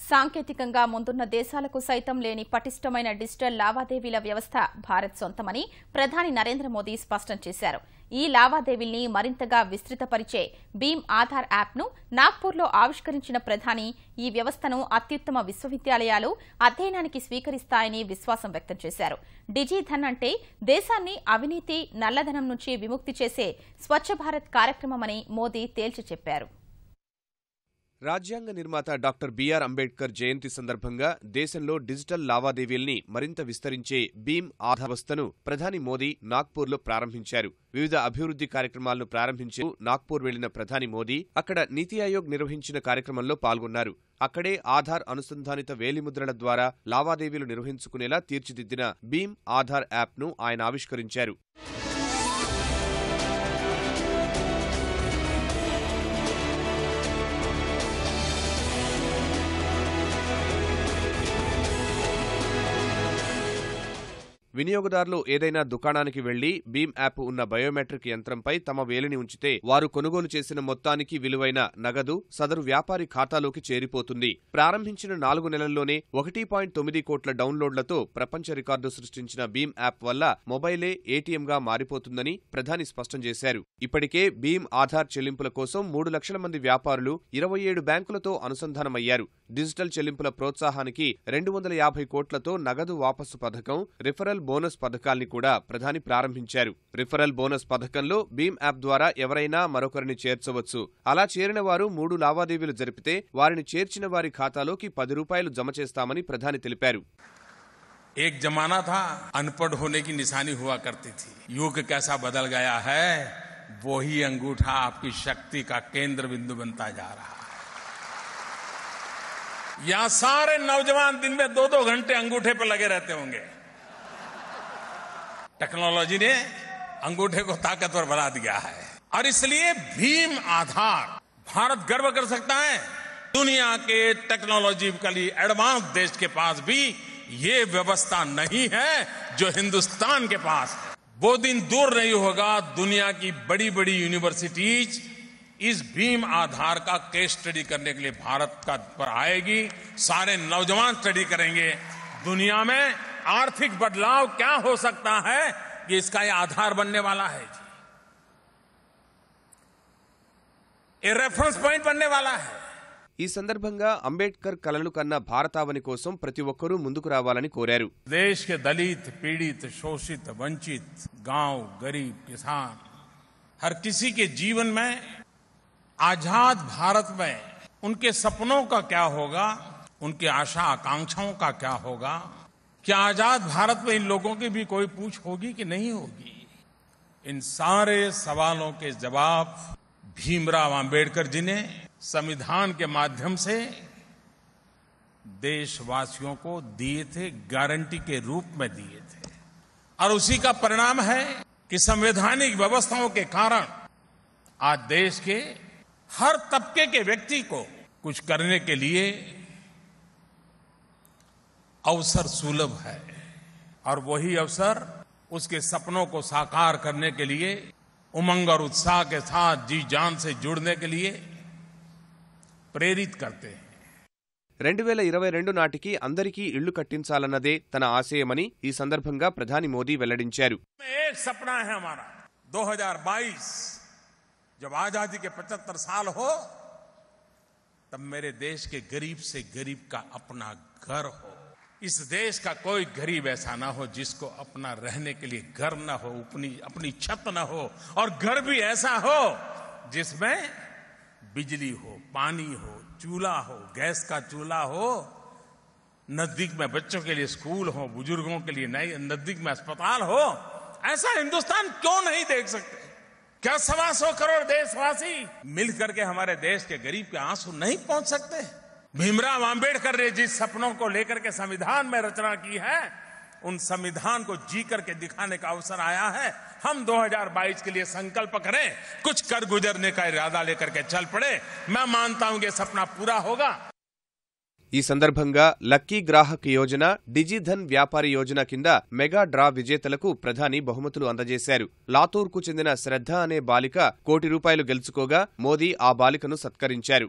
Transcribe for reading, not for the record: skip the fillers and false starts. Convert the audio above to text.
సాంకేతికంగా ముందున్న దేశాలకు సైతం లేని పటిష్టమైన డిజిటల్ లావాదేవీల వ్యవస్థ భారత్ సొంతమని ప్రధాని నరేంద్ర మోదీ స్పష్టం చేశారు. ఈ లావాదేవీల్ని మరింతగా విస్తృతపరిచే భీమ్ ఆధార్ యాప్ను నాగ్పూర్లో ఆవిష్కరించిన ప్రధాని ఈ వ్యవస్థను అత్యుత్తమ విశ్వవిద్యాలయాలు అధ్యయనానికి స్వీకరిస్తాయని విశ్వాసం వ్యక్తం చేశారు. డిజిధన్ అంటే దేశాన్ని అవినీతి, నల్లధనం నుంచి విముక్తి చేసే స్వచ్ఛ భారత్ కార్యక్రమమని మోదీ తేల్చి చెప్పారు. రాజ్యాంగ నిర్మాత డాక్టర్ బిఆర్ అంబేడ్కర్ జయంతి సందర్భంగా దేశంలో డిజిటల్ లావాదేవీల్ని మరింత విస్తరించే భీమ్ ఆధార్ వ్యవస్థను ప్రధాని మోదీ నాగ్పూర్లో ప్రారంభించారు. వివిధ అభివృద్ధి కార్యక్రమాలను ప్రారంభించే నాగ్పూర్ వెళ్లిన ప్రధాని మోదీ అక్కడ నీతి ఆయోగ్ నిర్వహించిన కార్యక్రమంలో పాల్గొన్నారు. అక్కడే ఆధార్ అనుసంధానిత వేలిముద్రల ద్వారా లావాదేవీలు నిర్వహించుకునేలా తీర్చిదిద్దిన భీమ్ ఆధార్ యాప్ను ఆయన ఆవిష్కరించారు. వినియోగదారులు ఏదైనా దుకాణానికి వెళ్లి భీమ్ యాప్ ఉన్న బయోమెట్రిక్ యంత్రంపై తమ వేలిని ఉంచితే వారు కొనుగోలు చేసిన మొత్తానికి విలువైన నగదు సదరు వ్యాపారి ఖాతాలోకి చేరిపోతుంది. ప్రారంభించిన 4 నెలల్లోనే 1.9 కోట్ల డౌన్లోడ్లతో ప్రపంచ రికార్డు సృష్టించిన భీమ్ యాప్ వల్ల మొబైలే ఏటీఎంగా మారిపోతుందని ప్రధాని స్పష్టం చేశారు. ఇప్పటికే భీమ్ ఆధార్ చెల్లింపుల కోసం 3 లక్షల మంది వ్యాపారులు 27 బ్యాంకులతో అనుసంధానమయ్యారు. డిజిటల్ చెల్లింపుల ప్రోత్సాహానికి 250 కోట్లతో నగదు వాపసు పథకం, రిఫరల్ బోనస్ పథకాల్ని కూడా ప్రధాని ప్రారంభించారు. రిఫరల్ బోనస్ పథకంలో భీమ్ యాప్ ద్వారా ఎవరైనా మరొకరిని చేర్చవచ్చు. అలా చేరిన వారు 3 లావాదేవీలు జరిపితే వారిని చేర్చిన వారి ఖాతాలోకి 10 రూపాయలు జమ చేస్తామని ప్రధాని తెలిపారు. एक जमाना था अनपढ़ होने की निशानी हुआ करती थी. युग कैसा बदल गया है, वही अंगूठा आपकी शक्ति का केंद्र बिंदु बनता जा रहा है. यहां सारे नौजवान दिन में 2-2 घंटे अंगूठे पर लगे रहते होंगे. टेक्नोलॉजी ने अंगूठे को ताकतवर बना दिया है और इसलिए भीम आधार भारत गर्व कर सकता है. दुनिया के टेक्नोलॉजिकली एडवांस देश के पास भी ये व्यवस्था नहीं है जो हिंदुस्तान के पास है. वो दिन दूर नहीं होगा दुनिया की बड़ी बड़ी यूनिवर्सिटीज इस भीम आधार का केस स्टडी करने के लिए भारत का पर आएगी. सारे नौजवान स्टडी करेंगे दुनिया में आर्थिक बदलाव क्या हो सकता है, ये इसका ये आधार बनने वाला है जी. ये रेफरेंस पॉइंट बनने वाला है. ఈ సందర్భంగా అంబేడ్కర్ కలలు కన్న భారతావని కోసం ప్రతి ఒక్కరూ ముందుకు రావాలని కోరారు. देश के दलित, पीड़ित, शोषित, वंचित, गांव, गरीब, किसान, हर किसी के जीवन में आजाद भारत में उनके सपनों का क्या होगा, उनकी आशा आकांक्षाओं का क्या होगा, क्या आजाद भारत में इन लोगों की भी कोई पूछ होगी कि नहीं होगी. इन सारे सवालों के जवाब भीमराव अंबेडकर जी ने संविधान के माध्यम से देशवासियों को दिए थे, गारंटी के रूप में दिए थे. और उसी का परिणाम है कि संवैधानिक व्यवस्थाओं के कारण आज देश के हर तबके के व्यक्ति को कुछ करने के लिए अवसर सुलभ है और वही अवसर उसके सपनों को साकार करने के लिए उमंग और उत्साह के साथ जी जान से जुड़ने के लिए ప్రేరిత్ करते हैं. 2022 నాటికి అందరికీ ఇళ్లు కట్టించాలన్నదే తన ఆశయమని ఈ సందర్భంగా ప్రధాని మోదీ వెల్లడించారు. एक सपना है हमारा 2022 जब आजादी के 75 साल हो तब मेरे देश के गरीब से गरीब का अपना घर हो. इस देश का कोई गरीब ऐसा ना हो जिसको अपना रहने के लिए घर ना हो, अपनी छत ना हो, और घर भी ऐसा हो जिसमें बिजली हो, पानी हो, चूल्हा हो, गैस का चूल्हा हो, नजदीक में बच्चों के लिए स्कूल हो, बुजुर्गों के लिए नजदीक में अस्पताल हो. ऐसा हिंदुस्तान क्यों नहीं देख सकते? क्या 125 करोड़ देशवासी मिलकर के हमारे देश के गरीब के आंसू नहीं पहुंच सकते? भीमराव अंबेडकर ने जिस सपनों को लेकर के संविधान में रचना की है, उन संविधान को जी करके दिखाने का अवसर आया है. हम 2022 के लिए संकल्प करें, कुछ कर गुजरने का इरादा लेकर के चल पड़े. मैं मानता हूं कि सपना पूरा होगा. ఈ సందర్భంగా లక్కీ గ్రాహక్ యోజన, డిజిధన్ వ్యాపారి యోజన కింద మెగా డ్రా విజేతలకు ప్రధాని బహుమతులు అందజేశారు. లాతూర్కు చెందిన శ్రద్ధ అనే బాలిక ₹1 కోటి గెలుచుకోగా మోదీ ఆ బాలికను సత్కరించారు.